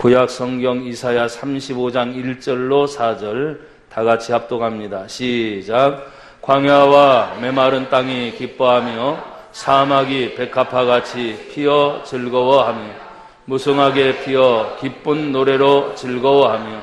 구약 성경 이사야 35장 1절로 4절 다 같이 합독합니다. 시작. 광야와 메마른 땅이 기뻐하며 사막이 백합화같이 피어 즐거워하며 무성하게 피어 기쁜 노래로 즐거워하며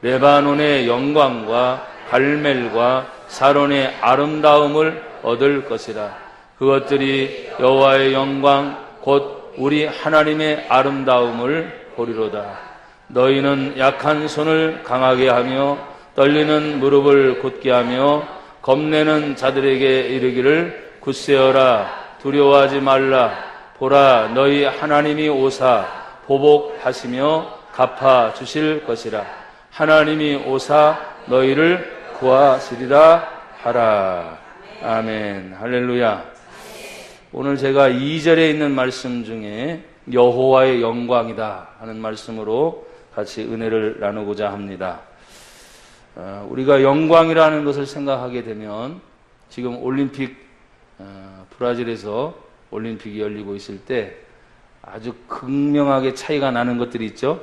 레바논의 영광과 갈멜과 사론의 아름다움을 얻을 것이라. 그것들이 여호와의 영광 곧 우리 하나님의 아름다움을 보리로다. 너희는 약한 손을 강하게 하며 떨리는 무릎을 굳게 하며 겁내는 자들에게 이르기를 굳세어라, 두려워하지 말라. 보라, 너희 하나님이 오사 보복하시며 갚아 주실 것이라. 하나님이 오사 너희를 구하시리라 하라. 아멘. 할렐루야. 오늘 제가 2절에 있는 말씀 중에 여호와의 영광이다 하는 말씀으로 같이 은혜를 나누고자 합니다. 우리가 영광이라는 것을 생각하게 되면 지금 올림픽, 브라질에서 올림픽이 열리고 있을 때 아주 극명하게 차이가 나는 것들이 있죠.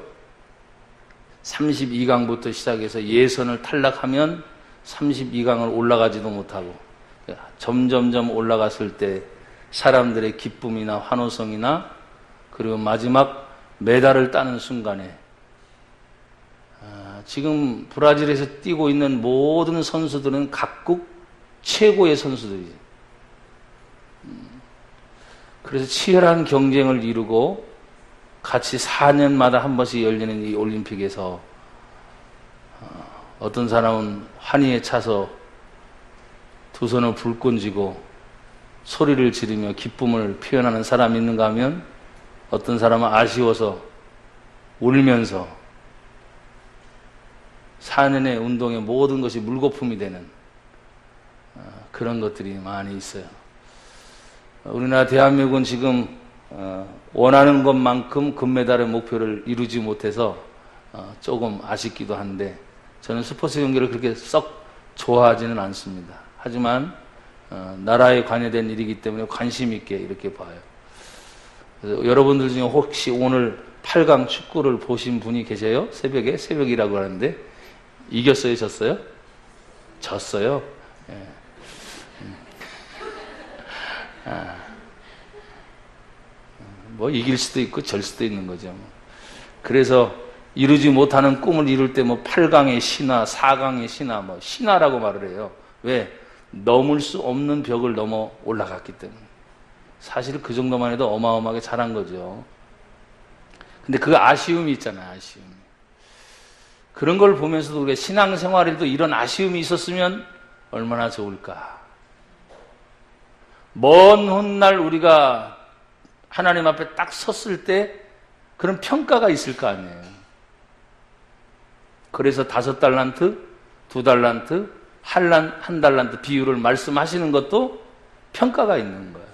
32강부터 시작해서 예선을 탈락하면 32강을 올라가지도 못하고 점점점 올라갔을 때 사람들의 기쁨이나 환호성이나 그리고 마지막 메달을 따는 순간에 지금 브라질에서 뛰고 있는 모든 선수들은 각국 최고의 선수들이죠. 그래서 치열한 경쟁을 이루고 같이 4년마다 한 번씩 열리는 이 올림픽에서 어떤 사람은 환희에 차서 두 손을 불끈 쥐고 소리를 지르며 기쁨을 표현하는 사람이 있는가 하면 어떤 사람은 아쉬워서 울면서 4년의 운동의 모든 것이 물거품이 되는 그런 것들이 많이 있어요. 우리나라 대한민국은 지금 원하는 것만큼 금메달의 목표를 이루지 못해서 조금 아쉽기도 한데 저는 스포츠 경기를 그렇게 썩 좋아하지는 않습니다. 하지만 나라에 관여된 일이기 때문에 관심 있게 이렇게 봐요. 그래서 여러분들 중에 혹시 오늘 8강 축구를 보신 분이 계세요? 새벽이라고 하는데 이겼어요? 졌어요? 졌어요. 예. 뭐 이길 수도 있고 질 수도 있는 거죠. 그래서 이루지 못하는 꿈을 이룰 때 뭐 8강의 신화, 4강의 신화, 뭐 신화라고 말을 해요. 왜? 넘을 수 없는 벽을 넘어 올라갔기 때문에. 사실 그 정도만 해도 어마어마하게 잘한 거죠. 근데 그 아쉬움이 있잖아요, 아쉬움. 그런 걸 보면서도 우리가 신앙생활에도 이런 아쉬움이 있었으면 얼마나 좋을까. 먼 훗날 우리가 하나님 앞에 딱 섰을 때 그런 평가가 있을 거 아니에요. 그래서 5달란트, 2달란트, 1달란트 비율을 말씀하시는 것도 평가가 있는 거예요.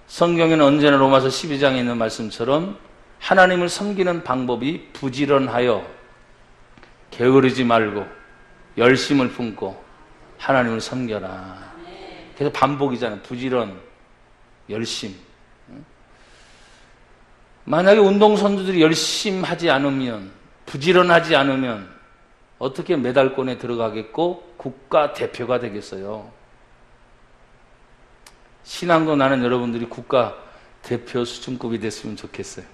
성경에는 언제나 로마서 12장에 있는 말씀처럼 하나님을 섬기는 방법이 부지런하여 게으르지 말고 열심을 품고 하나님을 섬겨라. 그래서 반복이잖아요. 부지런, 열심. 만약에 운동선수들이 열심하지 않으면, 부지런하지 않으면 어떻게 메달권에 들어가겠고 국가 대표가 되겠어요? 신앙도 나는 여러분들이 국가 대표 수준급이 됐으면 좋겠어요.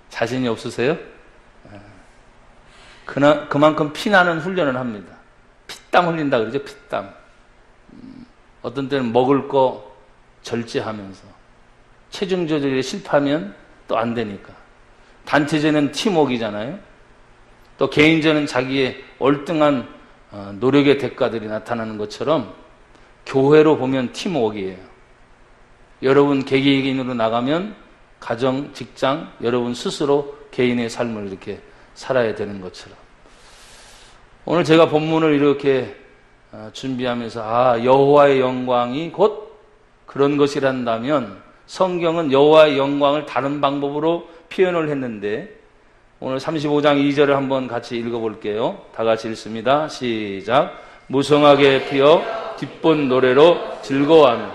자신이 없으세요? 그만큼 피나는 훈련을 합니다. 피땀 흘린다 그러죠, 피땀. 어떤 때는 먹을 거 절제하면서 체중 조절에 실패하면 또 안 되니까. 단체전은 팀워크이잖아요. 또 개인전은 자기의 얼등한 노력의 대가들이 나타나는 것처럼 교회로 보면 팀워크이에요. 여러분 개개인으로 나가면 가정, 직장, 여러분 스스로 개인의 삶을 이렇게 살아야 되는 것처럼. 오늘 제가 본문을 이렇게 준비하면서 여호와의 영광이 곧 그런 것이란다면 성경은 여호와의 영광을 다른 방법으로 표현을 했는데 오늘 35장 2절을 한번 같이 읽어볼게요. 다 같이 읽습니다. 시작. 무성하게 피어 기쁜 노래로 즐거워하며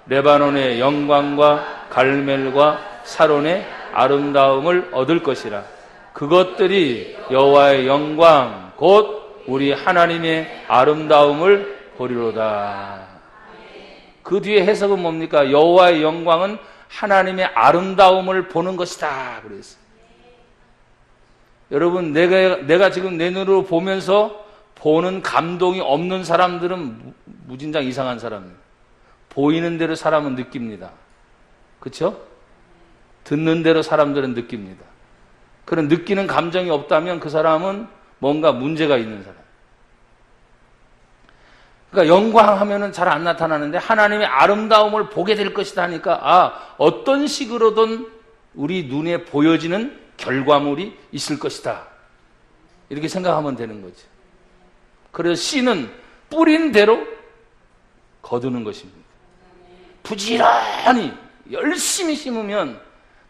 레바논의 영광과 갈멜과 사론의 아름다움을 얻을 것이라. 그것들이 여호와의 영광 곧 우리 하나님의 아름다움을 보리로다. 그 뒤에 해석은 뭡니까? 여호와의 영광은 하나님의 아름다움을 보는 것이다 그랬어요. 여러분, 내가 지금 내 눈으로 보면서 보는 감동이 없는 사람들은 무진장 이상한 사람이에요. 보이는 대로 사람은 느낍니다. 그렇죠? 듣는 대로 사람들은 느낍니다. 그런 느끼는 감정이 없다면 그 사람은 뭔가 문제가 있는 사람. 그러니까 영광하면은 잘 안 나타나는데 하나님의 아름다움을 보게 될 것이다 하니까 어떤 식으로든 우리 눈에 보여지는 결과물이 있을 것이다. 이렇게 생각하면 되는 거죠. 그래서 씨는 뿌린 대로 거두는 것입니다. 부지런히 열심히 심으면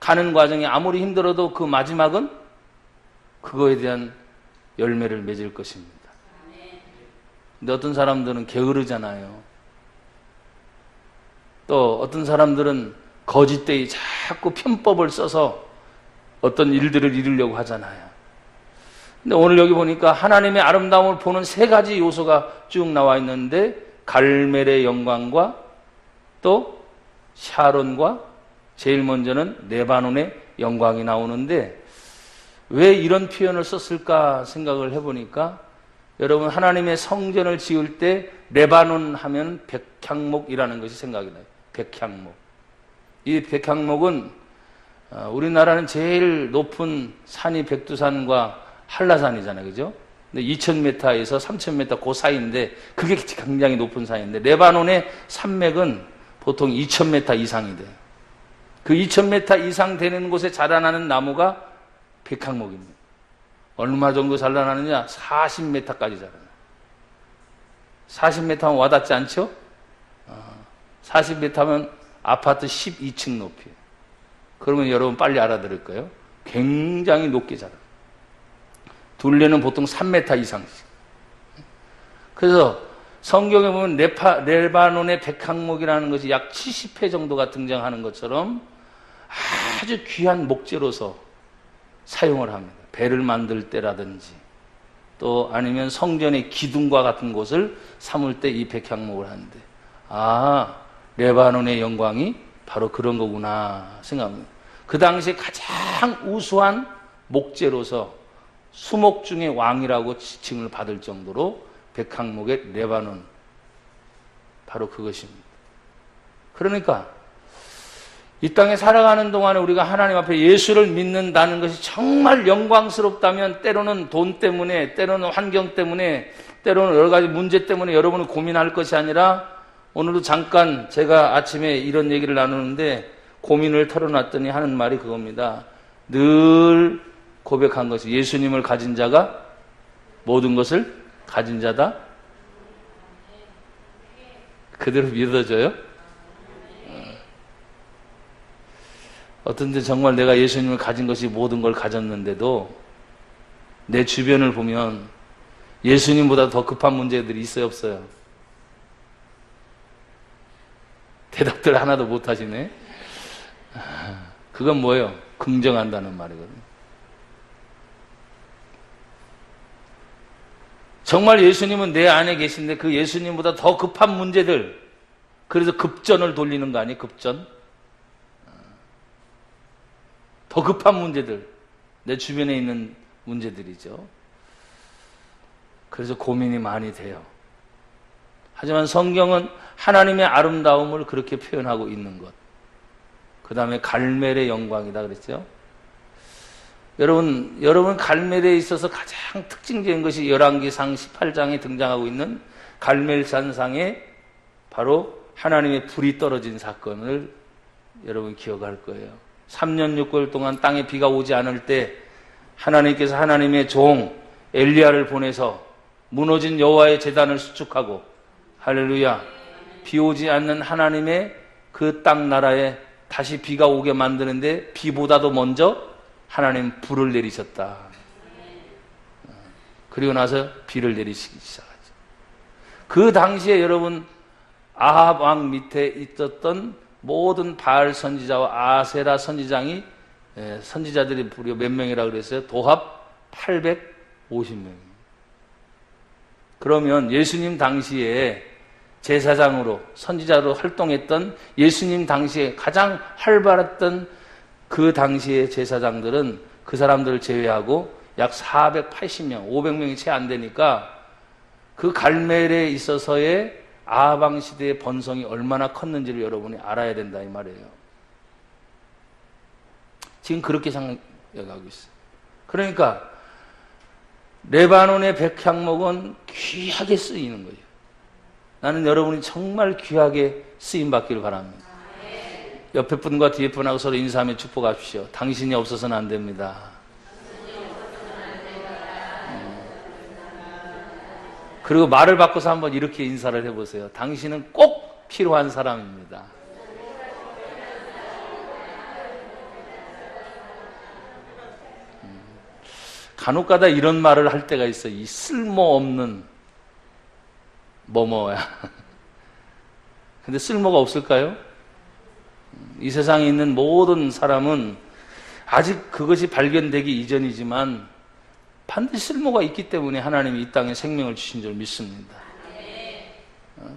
가는 과정이 아무리 힘들어도 그 마지막은 그거에 대한 열매를 맺을 것입니다. 근데 어떤 사람들은 게으르잖아요. 또 어떤 사람들은 거짓되이 자꾸 편법을 써서 어떤 일들을 이루려고 하잖아요. 근데 오늘 여기 보니까 하나님의 아름다움을 보는 세 가지 요소가 쭉 나와 있는데 갈멜의 영광과 또 샤론과 제일 먼저는 레바논의 영광이 나오는데 왜 이런 표현을 썼을까 생각을 해보니까 여러분, 하나님의 성전을 지을 때 레바논 하면 백향목이라는 것이 생각이 나요. 백향목. 이 백향목은 우리나라는 제일 높은 산이 백두산과 한라산이잖아요. 그죠? 근데 2000m에서 3000m 그 사이인데 그게 굉장히 높은 산인데 레바논의 산맥은 보통 2000m 이상이 돼요. 그 2000m 이상 되는 곳에 자라나는 나무가 백향목입니다. 얼마 정도 자라나느냐? 40m까지 자라나요. 40m 하면 와닿지 않죠? 40m 하면 아파트 12층 높이에요. 그러면 여러분 빨리 알아들을 거예요. 굉장히 높게 자라요. 둘레는 보통 3m 이상씩. 그래서 성경에 보면 레바논의 백향목이라는 것이 약 70회 정도가 등장하는 것처럼 아주 귀한 목재로서 사용을 합니다. 배를 만들 때라든지 또 아니면 성전의 기둥과 같은 곳을 삼을 때 이 백향목을 하는데 레바논의 영광이 바로 그런 거구나 생각합니다. 그 당시에 가장 우수한 목재로서 수목 중의 왕이라고 지칭을 받을 정도로 백향목의 레바논 바로 그것입니다. 그러니까 이 땅에 살아가는 동안에 우리가 하나님 앞에 예수를 믿는다는 것이 정말 영광스럽다면 때로는 돈 때문에, 때로는 환경 때문에, 때로는 여러 가지 문제 때문에 여러분은 고민할 것이 아니라 오늘도 잠깐 제가 아침에 이런 얘기를 나누는데 고민을 털어놨더니 하는 말이 그겁니다. 늘 고백한 것이 예수님을 가진 자가 모든 것을 가진 자다. 그대로 믿어져요? 어떤 데 정말 내가 예수님을 가진 것이 모든 걸 가졌는데도 내 주변을 보면 예수님보다 더 급한 문제들이 있어요, 없어요? 대답들 하나도 못 하시네. 그건 뭐예요? 긍정한다는 말이거든요. 정말 예수님은 내 안에 계신데 그 예수님보다 더 급한 문제들, 그래서 급전을 돌리는 거 아니에요? 급전. 더 급한 문제들, 내 주변에 있는 문제들이죠. 그래서 고민이 많이 돼요. 하지만 성경은 하나님의 아름다움을 그렇게 표현하고 있는 것. 그 다음에 갈멜의 영광이다 그랬죠. 여러분 갈멜에 있어서 가장 특징적인 것이 열왕기상 18장에 등장하고 있는 갈멜산상에 바로 하나님의 불이 떨어진 사건을 여러분 기억할 거예요. 3년 6개월 동안 땅에 비가 오지 않을 때 하나님께서 하나님의 종 엘리야를 보내서 무너진 여호와의 제단을 수축하고 할렐루야, 비 오지 않는 하나님의 그 땅 나라에 다시 비가 오게 만드는데 비보다도 먼저 하나님 불을 내리셨다. 그리고 나서 비를 내리시기 시작하죠. 그 당시에 여러분 아합 왕 밑에 있었던 모든 바알 선지자와 아세라 선지장이 선지자들이 무려 몇 명이라 그랬어요? 도합 850명. 그러면 예수님 당시에 제사장으로 선지자로 활동했던 예수님 당시에 가장 활발했던 그 당시의 제사장들은 그 사람들을 제외하고 약 480명, 500명이 채 안 되니까 그 갈멜에 있어서의 아하방 시대의 번성이 얼마나 컸는지를 여러분이 알아야 된다 이 말이에요. 지금 그렇게 생각하고 있어요. 그러니까 레바논의 백향목은 귀하게 쓰이는 거예요. 나는 여러분이 정말 귀하게 쓰임 받기를 바랍니다. 옆에 분과 뒤에 분하고 서로 인사하며 축복하십시오. 당신이 없어서는 안 됩니다. 그리고 말을 바꿔서 한번 이렇게 인사를 해보세요. 당신은 꼭 필요한 사람입니다. 간혹가다 이런 말을 할 때가 있어요. 이 쓸모없는 뭐뭐야. 근데 쓸모가 없을까요? 이 세상에 있는 모든 사람은 아직 그것이 발견되기 이전이지만 반드시 쓸모가 있기 때문에 하나님이 이 땅에 생명을 주신 줄 믿습니다.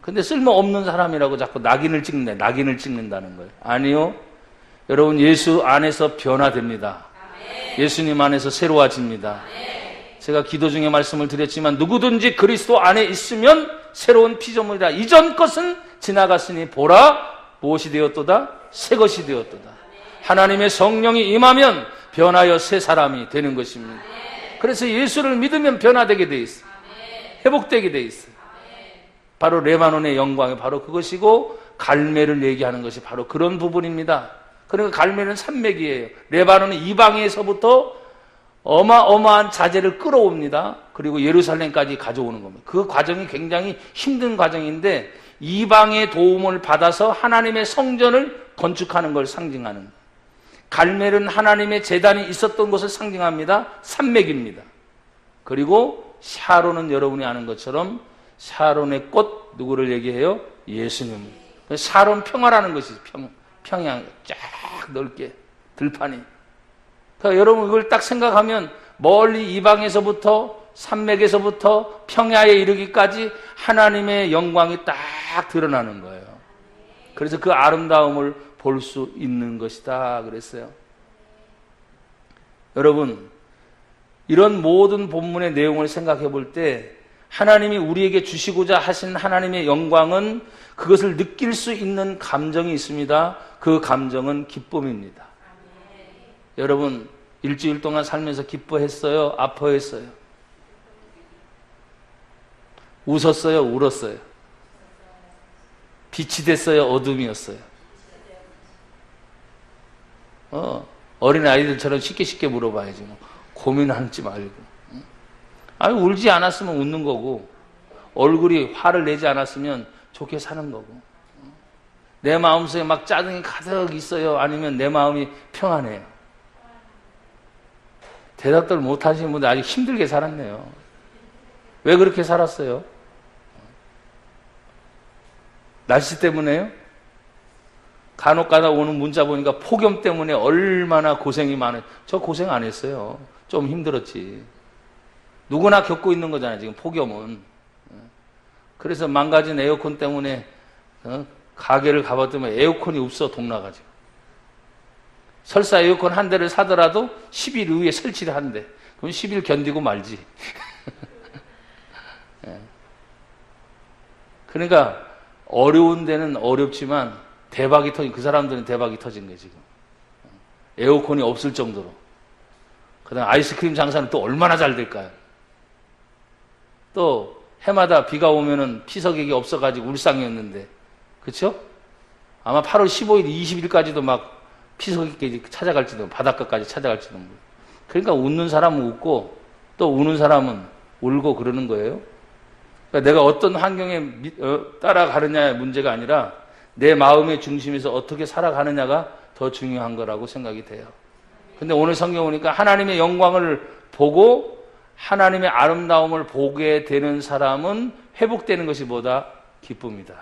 근데 쓸모없는 사람이라고 자꾸 낙인을 찍는다는 거예요. 아니요. 여러분, 예수 안에서 변화됩니다. 예수님 안에서 새로워집니다. 제가 기도 중에 말씀을 드렸지만 누구든지 그리스도 안에 있으면 새로운 피조물이다. 이전 것은 지나갔으니 보라 무엇이 되었도다? 새 것이 되었도다. 하나님의 성령이 임하면 변하여 새 사람이 되는 것입니다. 그래서 예수를 믿으면 변화되게 돼 있어요. 회복되게 돼 있어요. 바로 레바논의 영광이 바로 그것이고 갈멜을 얘기하는 것이 바로 그런 부분입니다. 그러니까 갈멜은 산맥이에요. 레바논은 이방에서부터 어마어마한 자재를 끌어옵니다. 그리고 예루살렘까지 가져오는 겁니다. 그 과정이 굉장히 힘든 과정인데 이방의 도움을 받아서 하나님의 성전을 건축하는 걸 상징하는 거예요. 갈멜은 하나님의 제단이 있었던 것을 상징합니다. 산맥입니다. 그리고 샤론은 여러분이 아는 것처럼 샤론의 꽃 누구를 얘기해요? 예수님. 샤론 평화라는 것이 평양 쫙 넓게 들판이. 그러니까 여러분 이걸 딱 생각하면 멀리 이방에서부터 산맥에서부터 평야에 이르기까지 하나님의 영광이 딱 드러나는 거예요. 그래서 그 아름다움을 볼 수 있는 것이다 그랬어요. 여러분, 이런 모든 본문의 내용을 생각해 볼 때 하나님이 우리에게 주시고자 하신 하나님의 영광은 그것을 느낄 수 있는 감정이 있습니다. 그 감정은 기쁨입니다. 여러분, 일주일 동안 살면서 기뻐했어요? 아파했어요? 웃었어요? 울었어요? 빛이 됐어요? 어둠이었어요? 어린 아이들처럼 쉽게 물어봐야지. 뭐. 고민하지 말고. 아니, 울지 않았으면 웃는 거고, 얼굴이 화를 내지 않았으면 좋게 사는 거고, 내 마음속에 막 짜증이 가득 있어요? 아니면 내 마음이 평안해요? 대답들 못 하시는 분들 아직 힘들게 살았네요. 왜 그렇게 살았어요? 날씨 때문에요? 간혹 가다 오는 문자 보니까 폭염 때문에 얼마나 고생이 많아요. 저 고생 안 했어요. 좀 힘들었지. 누구나 겪고 있는 거잖아요, 지금 폭염은. 그래서 망가진 에어컨 때문에 가게를 가봤더니 에어컨이 없어, 동나가지고. 설사 에어컨 한 대를 사더라도 10일 이후에 설치를 한대. 그럼 10일 견디고 말지. 그러니까 어려운 데는 어렵지만 대박이 터진, 그 사람들은 대박이 터진 거예요, 지금. 에어컨이 없을 정도로. 그 다음 아이스크림 장사는 또 얼마나 잘 될까요? 또 해마다 비가 오면은 피서객이 없어가지고 울상이었는데, 그쵸? 아마 8월 15일, 20일까지도 막 피서객이 찾아갈지도, 바닷가까지 찾아갈지도 모르고. 그러니까 웃는 사람은 웃고, 또 우는 사람은 울고 그러는 거예요. 그러니까 내가 어떤 환경에 따라가느냐의 문제가 아니라 내 마음의 중심에서 어떻게 살아가느냐가 더 중요한 거라고 생각이 돼요. 근데 오늘 성경 보니까 하나님의 영광을 보고 하나님의 아름다움을 보게 되는 사람은 회복되는 것이 뭐다? 기쁨이다.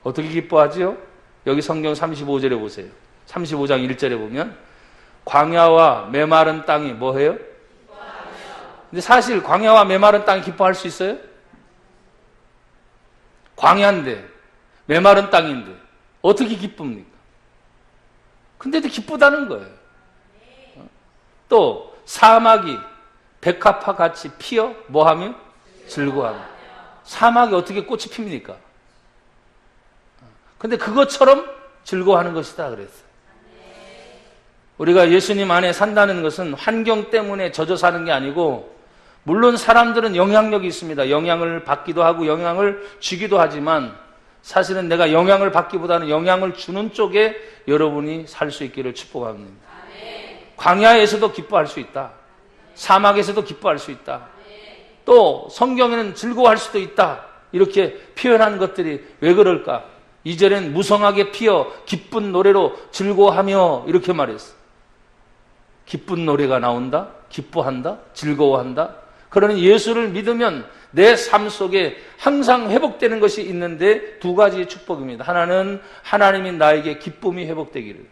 어떻게 기뻐하지요? 여기 성경 35절에 보세요. 35장 1절에 보면 광야와 메마른 땅이 뭐해요? 근데 사실 광야와 메마른 땅이 기뻐할 수 있어요? 광야인데 메마른 땅인데 어떻게 기쁩니까? 근데도 기쁘다는 거예요. 또 사막이 백합화 같이 피어 뭐하며? 즐거워하며. 사막이 어떻게 꽃이 핍니까? 근데 그것처럼 즐거워하는 것이다 그랬어요. 우리가 예수님 안에 산다는 것은 환경 때문에 젖어 사는 게 아니고, 물론 사람들은 영향력이 있습니다. 영향을 받기도 하고 영향을 주기도 하지만 사실은 내가 영향을 받기보다는 영향을 주는 쪽에 여러분이 살 수 있기를 축복합니다. 광야에서도 기뻐할 수 있다. 사막에서도 기뻐할 수 있다. 또 성경에는 즐거워할 수도 있다. 이렇게 표현한 것들이 왜 그럴까? 2절엔 무성하게 피어 기쁜 노래로 즐거워하며 이렇게 말했어. 기쁜 노래가 나온다? 기뻐한다? 즐거워한다? 그러니 예수를 믿으면 내 삶 속에 항상 회복되는 것이 있는데 두 가지 축복입니다. 하나는 하나님이 나에게 기쁨이 회복되기를.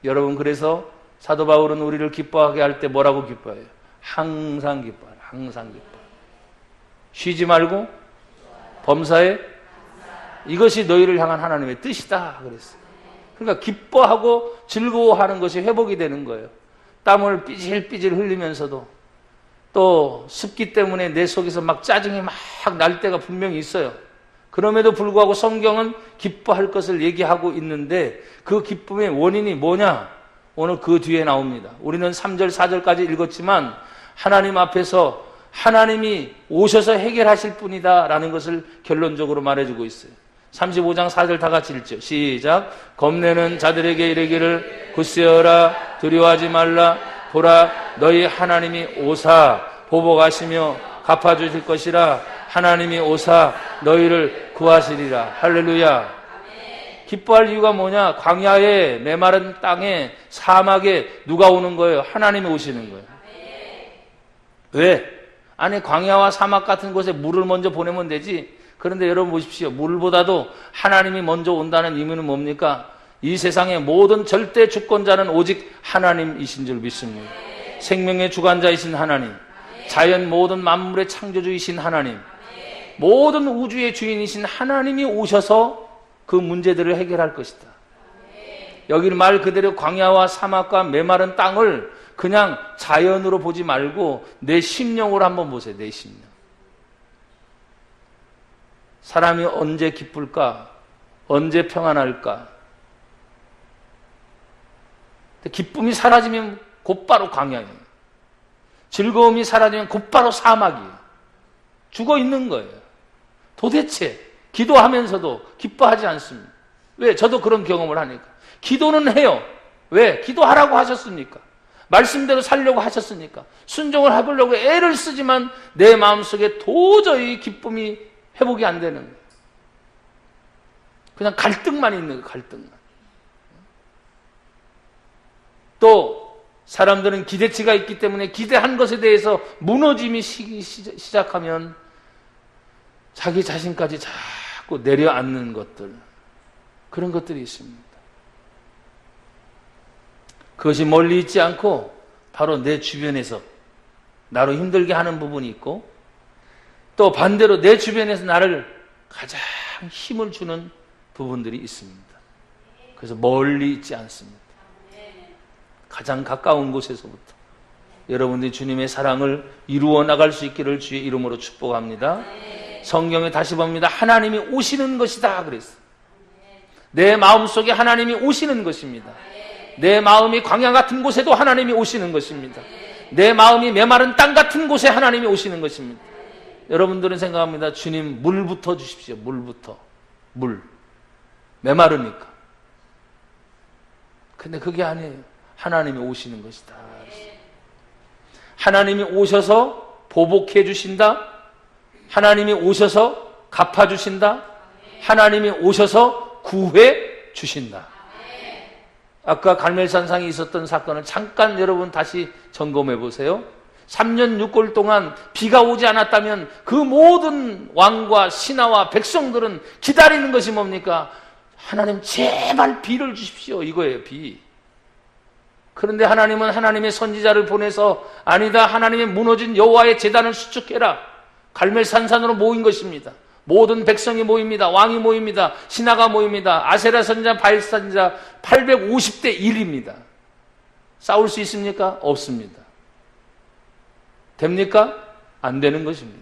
여러분, 그래서 사도 바울은 우리를 기뻐하게 할 때 뭐라고 기뻐해요? 항상 기뻐해요. 항상 기뻐해요. 쉬지 말고 범사에 이것이 너희를 향한 하나님의 뜻이다 그랬어요. 그러니까 기뻐하고 즐거워하는 것이 회복이 되는 거예요. 땀을 삐질삐질 흘리면서도 또 습기 때문에 내 속에서 막 짜증이 막 날 때가 분명히 있어요. 그럼에도 불구하고 성경은 기뻐할 것을 얘기하고 있는데 그 기쁨의 원인이 뭐냐? 오늘 그 뒤에 나옵니다. 우리는 3절, 4절까지 읽었지만 하나님 앞에서 하나님이 오셔서 해결하실 분이다 라는 것을 결론적으로 말해주고 있어요. 35장 4절 다 같이 읽죠. 시작. 겁내는 자들에게 이르기를 굳세어라, 두려워하지 말라. 보라, 너희 하나님이 오사 보복하시며 갚아주실 것이라. 하나님이 오사 너희를 구하시리라. 할렐루야. 기뻐할 이유가 뭐냐? 광야에 메마른 땅에 사막에 누가 오는 거예요? 하나님이 오시는 거예요. 왜? 아니, 광야와 사막 같은 곳에 물을 먼저 보내면 되지. 그런데 여러분 보십시오. 물보다도 하나님이 먼저 온다는 의미는 뭡니까? 이 세상의 모든 절대 주권자는 오직 하나님이신 줄 믿습니다. 생명의 주관자이신 하나님, 자연 모든 만물의 창조주이신 하나님, 모든 우주의 주인이신 하나님이 오셔서 그 문제들을 해결할 것이다. 여기는 말 그대로 광야와 사막과 메마른 땅을 그냥 자연으로 보지 말고 내 심령으로 한번 보세요. 내 심령. 사람이 언제 기쁠까? 언제 평안할까? 기쁨이 사라지면 곧바로 광야예요. 즐거움이 사라지면 곧바로 사막이에요. 죽어 있는 거예요. 도대체 기도하면서도 기뻐하지 않습니다. 왜? 저도 그런 경험을 하니까. 기도는 해요. 왜? 기도하라고 하셨으니까. 말씀대로 살려고 하셨으니까. 순종을 해보려고 애를 쓰지만 내 마음속에 도저히 기쁨이 회복이 안 되는 거예요. 그냥 갈등만 있는 거예요. 갈등만. 또 사람들은 기대치가 있기 때문에 기대한 것에 대해서 무너짐이 시작하면 자기 자신까지 자꾸 내려앉는 것들, 그런 것들이 있습니다. 그것이 멀리 있지 않고 바로 내 주변에서 나로 힘들게 하는 부분이 있고, 또 반대로 내 주변에서 나를 가장 힘을 주는 부분들이 있습니다. 그래서 멀리 있지 않습니다. 가장 가까운 곳에서부터 여러분들이 주님의 사랑을 이루어 나갈 수 있기를 주의 이름으로 축복합니다. 성경에 다시 봅니다. 하나님이 오시는 것이다 그랬어요. 내 마음속에 하나님이 오시는 것입니다. 내 마음이 광야 같은 곳에도 하나님이 오시는 것입니다. 내 마음이 메마른 땅 같은 곳에 하나님이 오시는 것입니다. 여러분들은 생각합니다. 주님, 물부터 주십시오. 물부터. 물. 메마르니까. 근데 그게 아니에요. 하나님이 오시는 것이다. 하나님이 오셔서 보복해 주신다. 하나님이 오셔서 갚아 주신다. 하나님이 오셔서 구해 주신다. 아까 갈멜산상에 있었던 사건을 잠깐 여러분 다시 점검해 보세요. 3년 6개월 동안 비가 오지 않았다면 그 모든 왕과 신하와 백성들은 기다리는 것이 뭡니까? 하나님 제발 비를 주십시오. 이거예요. 비. 그런데 하나님은 하나님의 선지자를 보내서 아니다, 하나님의 무너진 여호와의 제단을 수축해라. 갈멜산산으로 모인 것입니다. 모든 백성이 모입니다. 왕이 모입니다. 신하가 모입니다. 아세라 선지자, 바알 선지자 850대 1입니다. 싸울 수 있습니까? 없습니다. 됩니까? 안 되는 것입니다.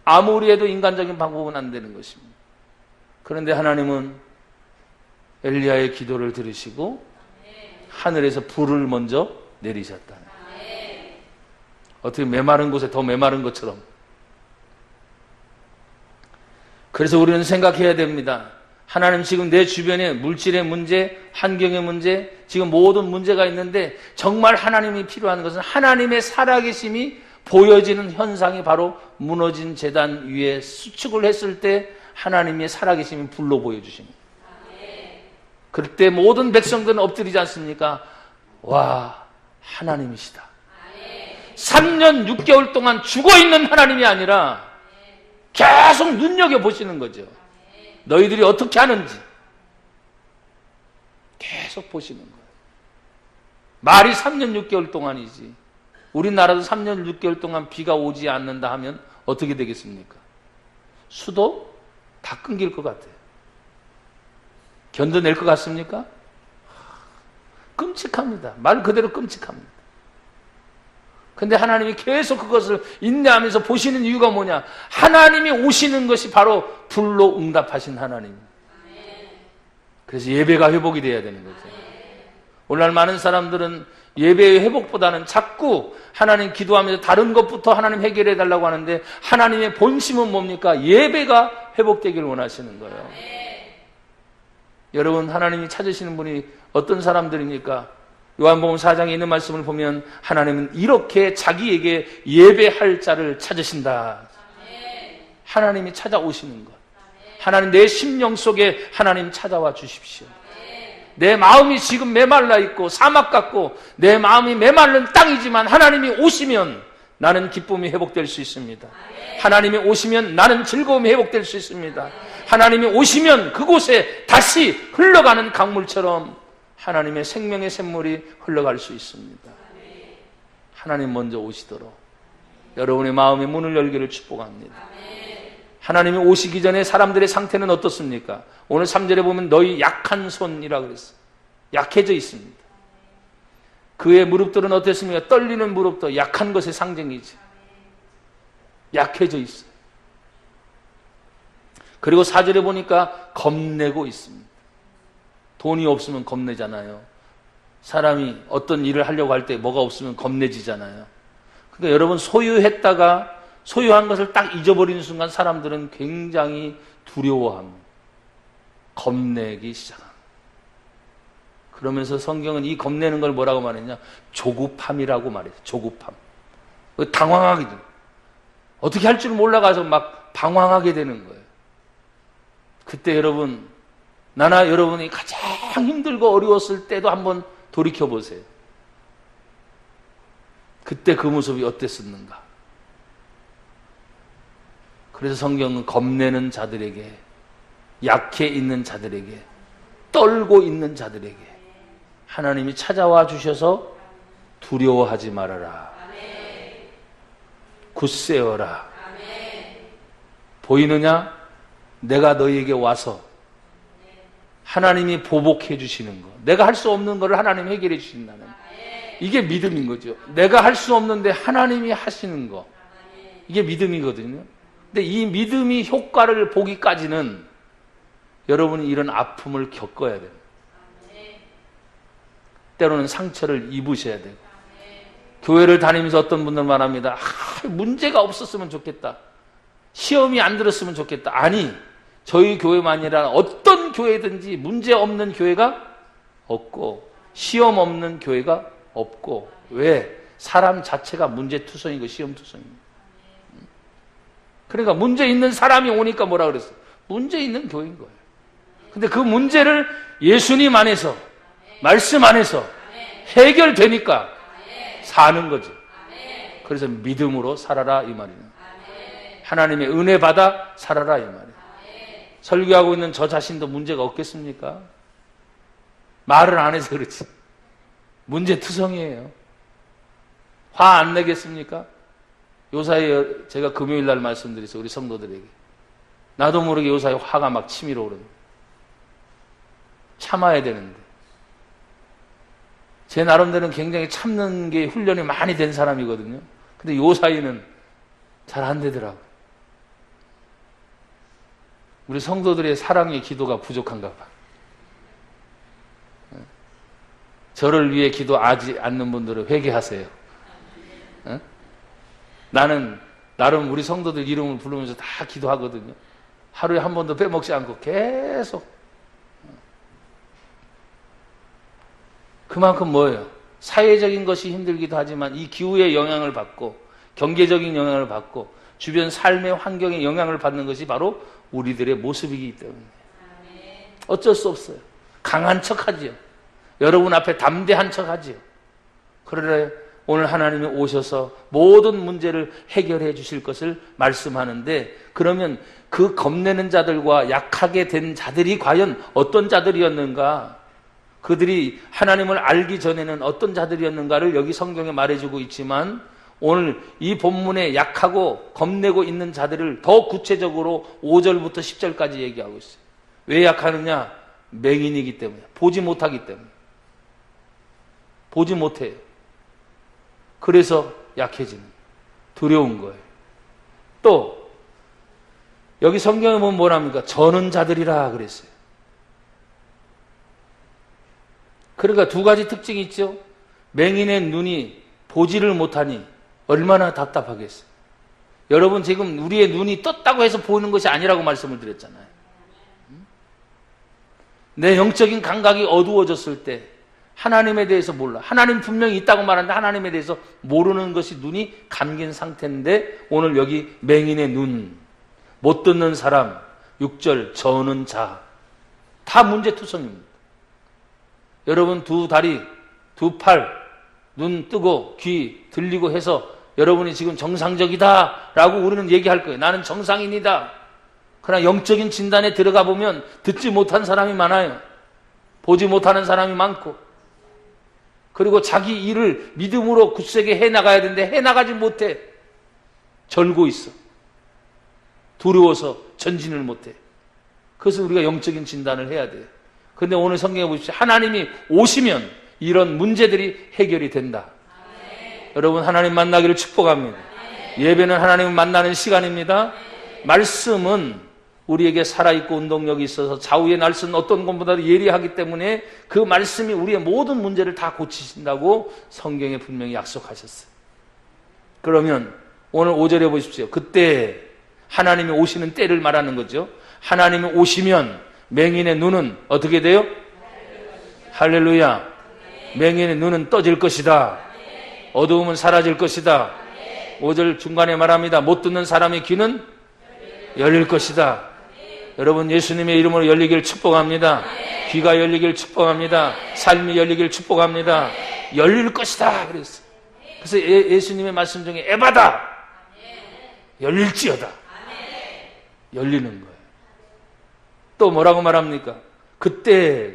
아무리 해도 인간적인 방법은 안 되는 것입니다. 그런데 하나님은 엘리야의 기도를 들으시고 하늘에서 불을 먼저 내리셨다. 어떻게 메마른 곳에 더 메마른 것처럼. 그래서 우리는 생각해야 됩니다. 하나님, 지금 내 주변에 물질의 문제, 환경의 문제, 지금 모든 문제가 있는데 정말 하나님이 필요한 것은 하나님의 살아계심이 보여지는 현상이 바로 무너진 제단 위에 수축을 했을 때 하나님의 살아계심이 불로 보여주십니다. 그때 모든 백성들은 엎드리지 않습니까? 와, 하나님이시다. 3년 6개월 동안 죽어있는 하나님이 아니라 계속 눈여겨보시는 거죠. 너희들이 어떻게 하는지 계속 보시는 거예요. 말이 3년 6개월 동안이지. 우리나라도 3년 6개월 동안 비가 오지 않는다 하면 어떻게 되겠습니까? 수도 다 끊길 것 같아요. 견뎌낼 것 같습니까? 끔찍합니다. 말 그대로 끔찍합니다. 근데 하나님이 계속 그것을 인내하면서 보시는 이유가 뭐냐? 하나님이 오시는 것이 바로 불로 응답하신 하나님. 그래서 예배가 회복이 돼야 되는 거죠. 오늘날 많은 사람들은 예배의 회복보다는 자꾸 하나님 기도하면서 다른 것부터 하나님 해결해 달라고 하는데 하나님의 본심은 뭡니까? 예배가 회복되기를 원하시는 거예요. 여러분, 하나님이 찾으시는 분이 어떤 사람들입니까? 요한복음 4장에 있는 말씀을 보면 하나님은 이렇게 자기에게 예배할 자를 찾으신다. 하나님이 찾아오시는 것. 하나님, 내 심령 속에 하나님 찾아와 주십시오. 내 마음이 지금 메말라 있고 사막 같고 내 마음이 메마른 땅이지만 하나님이 오시면 나는 기쁨이 회복될 수 있습니다. 하나님이 오시면 나는 즐거움이 회복될 수 있습니다. 하나님이 오시면 그곳에 다시 흘러가는 강물처럼 하나님의 생명의 샘물이 흘러갈 수 있습니다. 하나님 먼저 오시도록 여러분의 마음의 문을 열기를 축복합니다. 하나님이 오시기 전에 사람들의 상태는 어떻습니까? 오늘 3절에 보면 너희 약한 손이라 그랬어요. 약해져 있습니다. 그의 무릎들은 어땠습니까? 떨리는 무릎도 약한 것의 상징이죠. 약해져 있어요. 그리고 4절에 보니까 겁내고 있습니다. 돈이 없으면 겁내잖아요. 사람이 어떤 일을 하려고 할 때 뭐가 없으면 겁내지잖아요. 그러니까 여러분, 소유했다가 소유한 것을 딱 잊어버리는 순간 사람들은 굉장히 두려워합니다. 겁내기 시작합니다. 그러면서 성경은 이 겁내는 걸 뭐라고 말했냐? 조급함이라고 말해요. 조급함. 당황하게 돼요. 어떻게 할 줄 몰라가서 막 방황하게 되는 거예요. 그때 여러분, 나나 여러분이 가장 힘들고 어려웠을 때도 한번 돌이켜보세요. 그때 그 모습이 어땠었는가? 그래서 성경은 겁내는 자들에게, 약해 있는 자들에게, 떨고 있는 자들에게 하나님이 찾아와 주셔서 두려워하지 말아라. 굳세어라. 보이느냐? 내가 너희에게 와서 하나님이 보복해 주시는 거. 내가 할 수 없는 것을 하나님이 해결해 주신다는. 이게 믿음인 거죠. 내가 할 수 없는데 하나님이 하시는 거. 이게 믿음이거든요. 근데 이 믿음이 효과를 보기까지는 여러분이 이런 아픔을 겪어야 돼요. 때로는 상처를 입으셔야 되고. 교회를 다니면서 어떤 분들 말합니다. 문제가 없었으면 좋겠다. 시험이 안 들었으면 좋겠다. 아니, 저희 교회만이 아니라 어떤 교회든지 문제 없는 교회가 없고 시험 없는 교회가 없고. 왜? 사람 자체가 문제투성이고 시험투성입니다. 그러니까 문제 있는 사람이 오니까 뭐라 그랬어요? 문제 있는 교회인 거예요. 근데 그 문제를 예수님 안에서, 말씀 안에서 해결되니까 사는 거죠. 그래서 믿음으로 살아라 이 말이에요. 하나님의 은혜 받아 살아라 이 말이에요. 설교하고 있는 저 자신도 문제가 없겠습니까? 말을 안 해서 그렇지. 문제투성이에요. 화 안 내겠습니까? 요사이 제가 금요일 날 말씀드렸어요. 우리 성도들에게. 나도 모르게 요사이 화가 막 치밀어 오르는. 참아야 되는데. 제 나름대로는 굉장히 참는 게 훈련이 많이 된 사람이거든요. 근데 요사이는 잘 안 되더라고요. 우리 성도들의 사랑의 기도가 부족한가 봐. 저를 위해 기도하지 않는 분들은 회개하세요. 나는 나름 우리 성도들 이름을 부르면서 다 기도하거든요. 하루에 한 번도 빼먹지 않고 계속. 그만큼 뭐예요? 사회적인 것이 힘들기도 하지만 이 기후의 영향을 받고 경제적인 영향을 받고 주변 삶의 환경에 영향을 받는 것이 바로 우리들의 모습이기 때문에 어쩔 수 없어요. 강한 척하지요. 여러분 앞에 담대한 척하지요. 그러나 오늘 하나님이 오셔서 모든 문제를 해결해 주실 것을 말씀하는데, 그러면 그 겁내는 자들과 약하게 된 자들이 과연 어떤 자들이었는가, 그들이 하나님을 알기 전에는 어떤 자들이었는가를 여기 성경에 말해주고 있지만, 오늘 이 본문에 약하고 겁내고 있는 자들을 더 구체적으로 5절부터 10절까지 얘기하고 있어요. 왜 약하느냐? 맹인이기 때문에, 보지 못하기 때문에. 보지 못해요. 그래서 약해지는, 두려운 거예요. 또 여기 성경에 보면 뭐랍니까? 저는 자들이라 그랬어요. 그러니까 두 가지 특징이 있죠. 맹인의 눈이 보지를 못하니 얼마나 답답하겠어요. 여러분, 지금 우리의 눈이 떴다고 해서 보이는 것이 아니라고 말씀을 드렸잖아요. 내 영적인 감각이 어두워졌을 때 하나님에 대해서 몰라. 하나님 분명히 있다고 말하는데 하나님에 대해서 모르는 것이 눈이 감긴 상태인데, 오늘 여기 맹인의 눈, 못 듣는 사람, 6절 저는 자, 다 문제투성입니다. 여러분 두 다리, 두 팔, 눈 뜨고 귀 들리고 해서 여러분이 지금 정상적이다 라고 우리는 얘기할 거예요. 나는 정상인이다. 그러나 영적인 진단에 들어가 보면 듣지 못한 사람이 많아요. 보지 못하는 사람이 많고, 그리고 자기 일을 믿음으로 굳세게 해나가야 되는데 해나가지 못해. 절고 있어. 두려워서 전진을 못해. 그래서 우리가 영적인 진단을 해야 돼요. 그런데 오늘 성경에 보십시오. 하나님이 오시면 이런 문제들이 해결이 된다. 여러분, 하나님 만나기를 축복합니다. 예배는 하나님을 만나는 시간입니다. 말씀은 우리에게 살아있고 운동력이 있어서 좌우의 날선 어떤 것보다도 예리하기 때문에 그 말씀이 우리의 모든 문제를 다 고치신다고 성경에 분명히 약속하셨어요. 그러면 오늘 5절에 보십시오. 그때 하나님이 오시는 때를 말하는 거죠. 하나님이 오시면 맹인의 눈은 어떻게 돼요? 할렐루야. 맹인의 눈은 떠질 것이다. 어두움은 사라질 것이다. 5절 중간에 말합니다. 못 듣는 사람의 귀는 열릴 것이다. 여러분, 예수님의 이름으로 열리길 축복합니다. 귀가 열리길 축복합니다. 삶이 열리길 축복합니다. 열릴 것이다 그랬어요. 그래서 예수님의 말씀 중에 에바다, 열릴지어다, 열리는 거예요. 또 뭐라고 말합니까? 그때,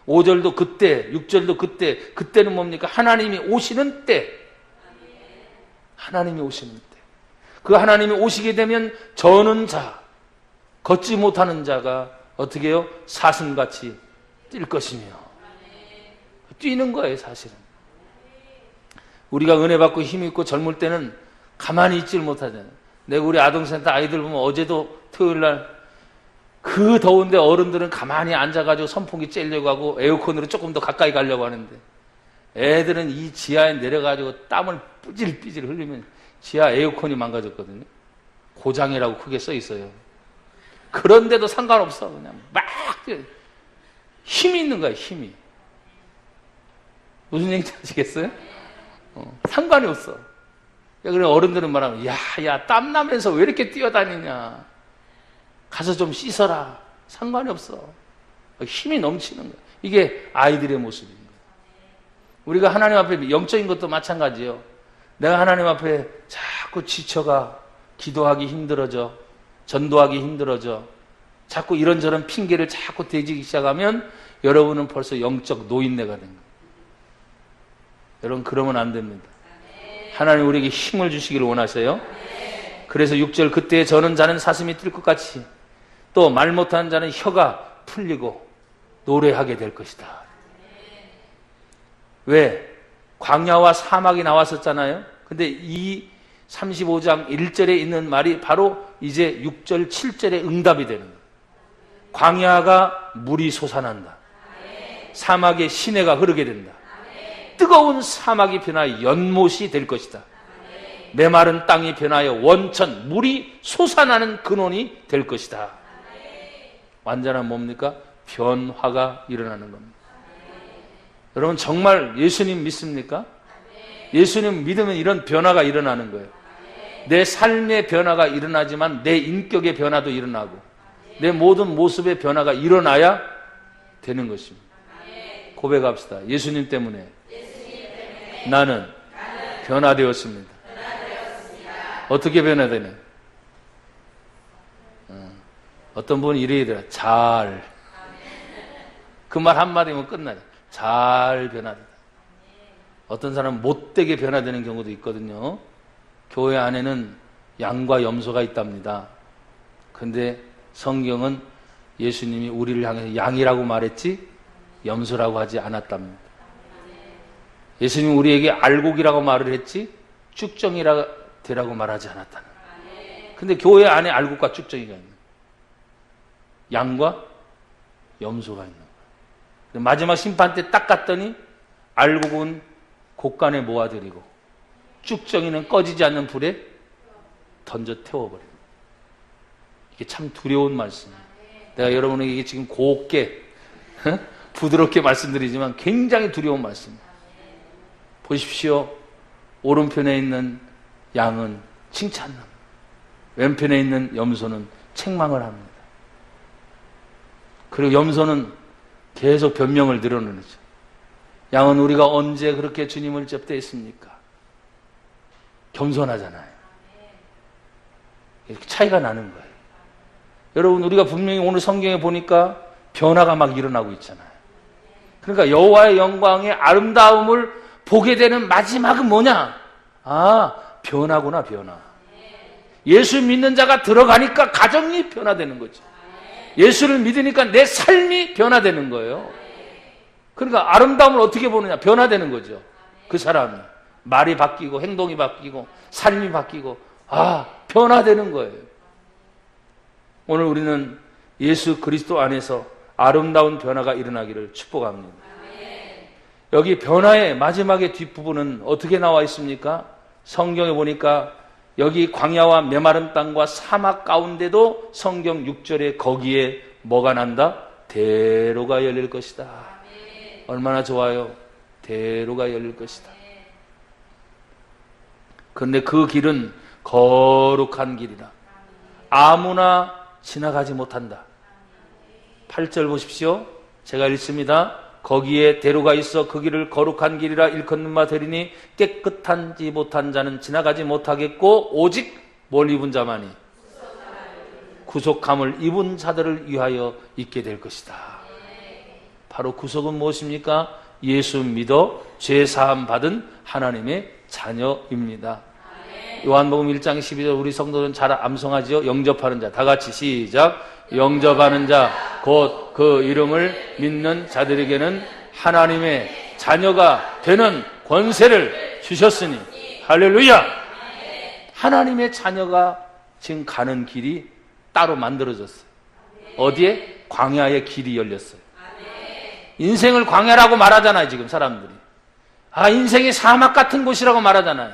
5절도 그때, 6절도 그때. 그때는 뭡니까? 하나님이 오시는 때. 하나님이 오시는 때. 그 하나님이 오시게 되면 저는 자, 걷지 못하는 자가 어떻게 해요? 사슴같이 뛸 것이며. 뛰는 거예요, 사실은. 우리가 은혜 받고 힘 있고 젊을 때는 가만히 있질 못하잖아요. 내가 우리 아동센터 아이들 보면 어제도 토요일 날 그 더운데 어른들은 가만히 앉아가지고 선풍기 쬐려고 하고 에어컨으로 조금 더 가까이 가려고 하는데, 애들은 이 지하에 내려가지고 땀을 삐질삐질 흘리면 지하 에어컨이 망가졌거든요. 고장이라고 크게 써 있어요. 그런데도 상관없어. 그냥 막 힘이 있는 거야, 힘이. 무슨 얘기인지 아시겠어요? 상관이 없어. 그래 어른들은 말하면 야 땀나면서 왜 이렇게 뛰어다니냐. 가서 좀 씻어라. 상관이 없어. 힘이 넘치는 거야. 이게 아이들의 모습입니다. 우리가 하나님 앞에 영적인 것도 마찬가지예요. 내가 하나님 앞에 자꾸 지쳐가, 기도하기 힘들어져, 전도하기 힘들어져, 자꾸 이런저런 핑계를 자꾸 대지기 시작하면 여러분은 벌써 영적 노인네가 된 거예요. 여러분 그러면 안 됩니다. 하나님 우리에게 힘을 주시기를 원하세요. 그래서 6절 그때 저는 자는 사슴이 뛸 것 같이 또 말 못하는 자는 혀가 풀리고 노래하게 될 것이다. 왜? 광야와 사막이 나왔었잖아요. 근데 이 35장 1절에 있는 말이 바로 이제 6절 7절의 응답이 되는 거예요. 광야가 물이 솟아난다. 사막에 시내가 흐르게 된다. 뜨거운 사막이 변하여 연못이 될 것이다. 메마른 땅이 변하여 원천, 물이 솟아나는 근원이 될 것이다. 완전한 뭡니까? 변화가 일어나는 겁니다. 여러분 정말 예수님 믿습니까? 예수님 믿으면 이런 변화가 일어나는 거예요. 내 삶의 변화가 일어나지만 내 인격의 변화도 일어나고 내 모든 모습의 변화가 일어나야 되는 것입니다. 고백합시다. 예수님 때문에 나는 변화되었습니다. 어떻게 변화되냐? 어떤 분이 이래 얘기더라. 잘. 그 말 한마디면 끝나요. 잘 변화된다. 어떤 사람은 못되게 변화되는 경우도 있거든요. 교회 안에는 양과 염소가 있답니다. 근데 성경은 예수님이 우리를 향해서 양이라고 말했지 염소라고 하지 않았답니다. 예수님이 우리에게 알곡이라고 말을 했지 쭉정이라 되라고 말하지 않았다는 거예요. 근데 교회 안에 알곡과 쭉정이가 있는 거예요. 양과 염소가 있는 거예요. 마지막 심판 때 딱 갔더니 알곡은 곳간에 모아들이고 쭉정이는 꺼지지 않는 불에 던져 태워버려요. 이게 참 두려운 말씀이에요. 내가 여러분에게 지금 곱게 부드럽게 말씀드리지만 굉장히 두려운 말씀입니다. 보십시오. 오른편에 있는 양은 칭찬합니다. 왼편에 있는 염소는 책망을 합니다. 그리고 염소는 계속 변명을 늘어놓죠. 양은 우리가 언제 그렇게 주님을 접대했습니까? 겸손하잖아요. 이렇게 차이가 나는 거예요. 여러분 우리가 분명히 오늘 성경에 보니까 변화가 막 일어나고 있잖아요. 그러니까 여호와의 영광의 아름다움을 보게 되는 마지막은 뭐냐? 아, 변화구나, 변화. 예수 믿는 자가 들어가니까 가정이 변화되는 거죠. 예수를 믿으니까 내 삶이 변화되는 거예요. 그러니까 아름다움을 어떻게 보느냐? 변화되는 거죠. 그 사람이. 말이 바뀌고 행동이 바뀌고 삶이 바뀌고 변화되는 거예요. 오늘 우리는 예수 그리스도 안에서 아름다운 변화가 일어나기를 축복합니다. 여기 변화의 마지막의 뒷부분은 어떻게 나와 있습니까? 성경에 보니까 여기 광야와 메마른 땅과 사막 가운데도 성경 6절에 거기에 뭐가 난다? 대로가 열릴 것이다. 얼마나 좋아요. 대로가 열릴 것이다. 그런데 그 길은 거룩한 길이라 아무나 지나가지 못한다. 8절 보십시오. 제가 읽습니다. 거기에 대로가 있어 그 길을 거룩한 길이라 일컫는 바 되리니 깨끗한지 못한 자는 지나가지 못하겠고 오직 뭘 입은 자만이 구속함을 입은 자들을 위하여 있게 될 것이다. 바로 구속은 무엇입니까? 예수 믿어 죄사함 받은 하나님의 자녀입니다. 요한복음 1장 12절 우리 성도는 잘 암송하지요. 영접하는 자. 다 같이 시작. 영접하는 자 곧 그 이름을 믿는 자들에게는 하나님의 자녀가 되는 권세를 주셨으니 할렐루야. 하나님의 자녀가 지금 가는 길이 따로 만들어졌어요. 어디에? 광야의 길이 열렸어요. 인생을 광야라고 말하잖아요. 지금 사람들이 인생이 사막 같은 곳이라고 말하잖아요.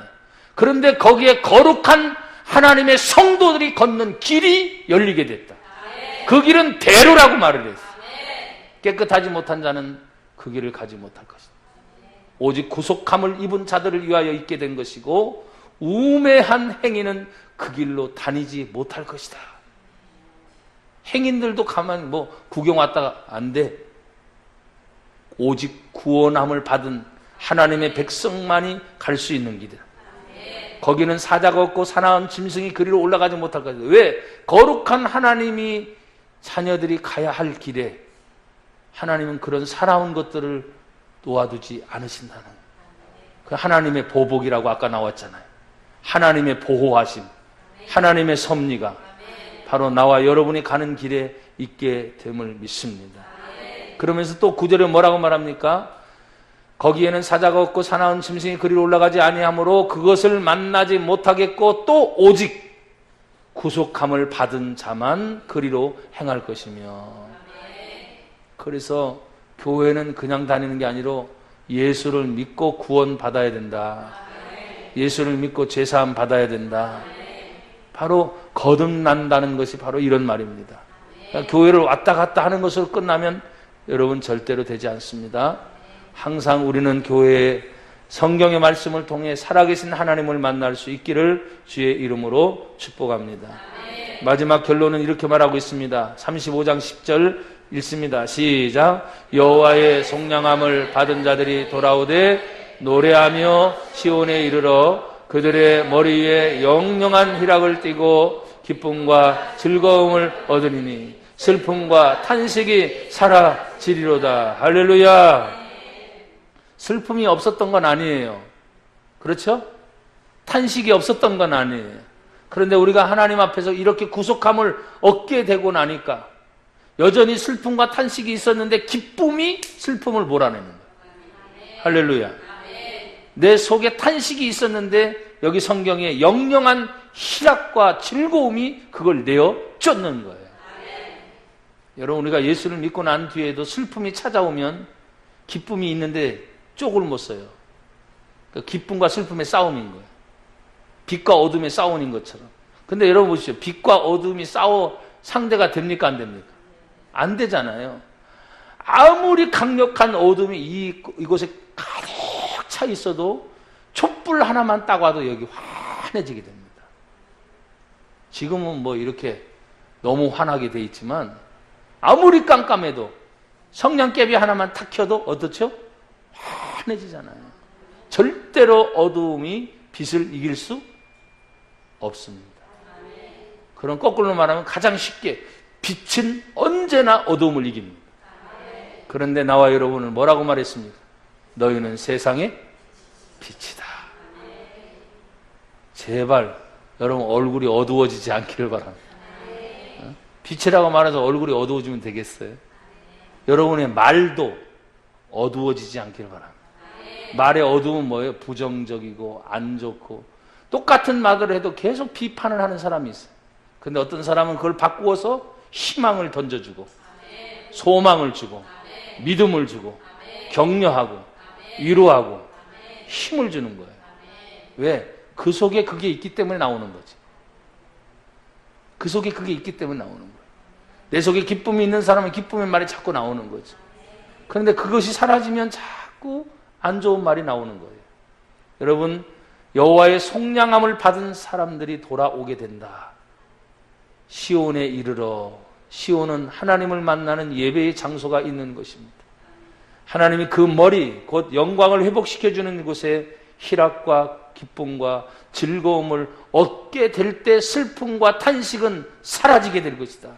그런데 거기에 거룩한 하나님의 성도들이 걷는 길이 열리게 됐다. 그 길은 대로라고 말을 했어요. 깨끗하지 못한 자는 그 길을 가지 못할 것이다. 오직 구속함을 입은 자들을 위하여 있게 된 것이고 우매한 행위는 그 길로 다니지 못할 것이다. 행인들도 가만히 구경 왔다가 안 돼. 오직 구원함을 받은 하나님의 백성만이 갈 수 있는 길이다. 거기는 사자가 없고 사나운 짐승이 그리로 올라가지 못할 것이다. 왜? 거룩한 하나님이 자녀들이 가야 할 길에 하나님은 그런 사나운 것들을 놓아두지 않으신다는 거예요. 그 하나님의 보복이라고 아까 나왔잖아요. 하나님의 보호하심, 하나님의 섭리가 바로 나와 여러분이 가는 길에 있게 됨을 믿습니다. 그러면서 또 9절에 뭐라고 말합니까? 거기에는 사자가 없고 사나운 짐승이 그리로 올라가지 아니하므로 그것을 만나지 못하겠고 또 오직 구속함을 받은 자만 그리로 행할 것이며. 그래서 교회는 그냥 다니는 게 아니라 예수를 믿고 구원 받아야 된다. 예수를 믿고 죄사함 받아야 된다. 바로 거듭난다는 것이 바로 이런 말입니다. 그러니까 교회를 왔다 갔다 하는 것으로 끝나면 여러분 절대로 되지 않습니다. 항상 우리는 교회에 성경의 말씀을 통해 살아계신 하나님을 만날 수 있기를 주의 이름으로 축복합니다. 마지막 결론은 이렇게 말하고 있습니다. 35장 10절 읽습니다. 시작. 여호와의 속량함을 받은 자들이 돌아오되 노래하며 시온에 이르러 그들의 머리 위에 영영한 희락을 띠고 기쁨과 즐거움을 얻으리니 슬픔과 탄식이 사라지리로다. 할렐루야. 슬픔이 없었던 건 아니에요. 그렇죠? 탄식이 없었던 건 아니에요. 그런데 우리가 하나님 앞에서 이렇게 구속함을 얻게 되고 나니까 여전히 슬픔과 탄식이 있었는데 기쁨이 슬픔을 몰아내는 거예요. 할렐루야. 내 속에 탄식이 있었는데 여기 성경에 영영한 희락과 즐거움이 그걸 내어 쫓는 거예요. 여러분, 우리가 예수를 믿고 난 뒤에도 슬픔이 찾아오면 기쁨이 있는데 쪽을 못 써요. 그러니까 기쁨과 슬픔의 싸움인 거예요. 빛과 어둠의 싸움인 것처럼. 근데 여러분 보십시오. 빛과 어둠이 싸워 상대가 됩니까? 안 됩니까? 안 되잖아요. 아무리 강력한 어둠이 이곳에 가득 차 있어도 촛불 하나만 딱 와도 여기 환해지게 됩니다. 지금은 뭐 이렇게 너무 환하게 돼 있지만 아무리 깜깜해도 성냥개비 하나만 탁 켜도 어떻죠? 환해지잖아요. 절대로 어두움이 빛을 이길 수 없습니다. 그런 거꾸로 말하면 가장 쉽게 빛은 언제나 어두움을 이깁니다. 그런데 나와 여러분은 뭐라고 말했습니까? 너희는 세상의 빛이다. 제발 여러분 얼굴이 어두워지지 않기를 바랍니다. 빛이라고 말해서 얼굴이 어두워지면 되겠어요? 여러분의 말도 어두워지지 않기를 바랍니다. 말의 어두움은 뭐예요? 부정적이고 안 좋고 똑같은 말을 해도 계속 비판을 하는 사람이 있어요. 근데 어떤 사람은 그걸 바꾸어서 희망을 던져주고 소망을 주고 믿음을 주고 격려하고 위로하고 힘을 주는 거예요. 왜? 그 속에 그게 있기 때문에 나오는 거지. 그 속에 그게 있기 때문에 나오는 거예요. 내 속에 기쁨이 있는 사람은 기쁨의 말이 자꾸 나오는 거죠. 그런데 그것이 사라지면 자꾸 안 좋은 말이 나오는 거예요. 여러분, 여호와의 속량함을 받은 사람들이 돌아오게 된다. 시온에 이르러. 시온은 하나님을 만나는 예배의 장소가 있는 것입니다. 하나님이 그 머리, 곧 영광을 회복시켜주는 곳에 희락과 기쁨과 즐거움을 얻게 될 때 슬픔과 탄식은 사라지게 될 것이다.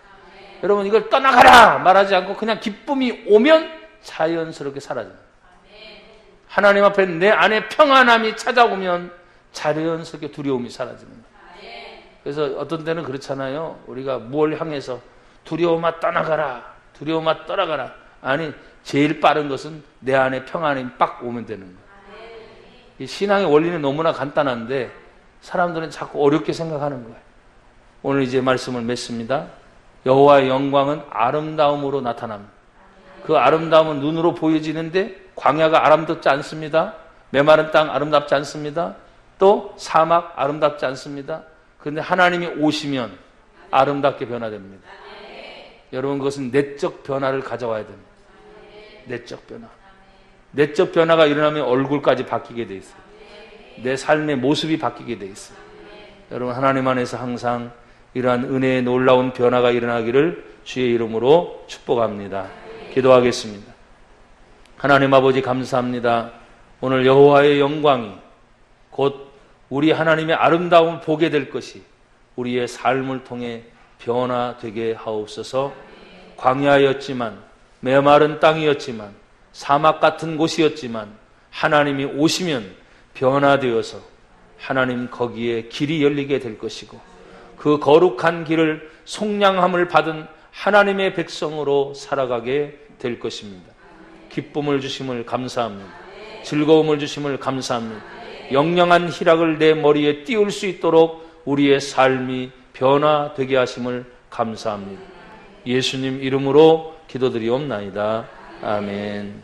여러분, 이걸 떠나가라 말하지 않고 그냥 기쁨이 오면 자연스럽게 사라집니다. 하나님 앞에 내 안에 평안함이 찾아오면 자연스럽게 두려움이 사라집니다. 그래서 어떤 때는 그렇잖아요. 우리가 뭘 향해서 두려움아 떠나가라, 두려움아 떠나가라. 아니, 제일 빠른 것은 내 안에 평안함이 빡 오면 되는 거예요. 이 신앙의 원리는 너무나 간단한데 사람들은 자꾸 어렵게 생각하는 거예요. 오늘 이제 말씀을 맺습니다. 여호와의 영광은 아름다움으로 나타납니다. 그 아름다움은 눈으로 보여지는데 광야가 아름답지 않습니다. 메마른 땅 아름답지 않습니다. 또 사막 아름답지 않습니다. 그런데 하나님이 오시면 아름답게 변화됩니다. 여러분, 그것은 내적 변화를 가져와야 됩니다. 내적 변화. 내적 변화가 일어나면 얼굴까지 바뀌게 돼 있어요. 내 삶의 모습이 바뀌게 돼 있어요. 여러분, 하나님 안에서 항상 이러한 은혜의 놀라운 변화가 일어나기를 주의 이름으로 축복합니다. 기도하겠습니다. 하나님 아버지, 감사합니다. 오늘 여호와의 영광이 곧 우리 하나님의 아름다움을 보게 될 것이 우리의 삶을 통해 변화되게 하옵소서. 광야였지만, 메마른 땅이었지만, 사막 같은 곳이었지만 하나님이 오시면 변화되어서 하나님 거기에 길이 열리게 될 것이고 그 거룩한 길을 속량함을 받은 하나님의 백성으로 살아가게 될 것입니다. 기쁨을 주심을 감사합니다. 즐거움을 주심을 감사합니다. 영영한 희락을 내 머리에 띄울 수 있도록 우리의 삶이 변화되게 하심을 감사합니다. 예수님 이름으로 기도드리옵나이다. 아멘.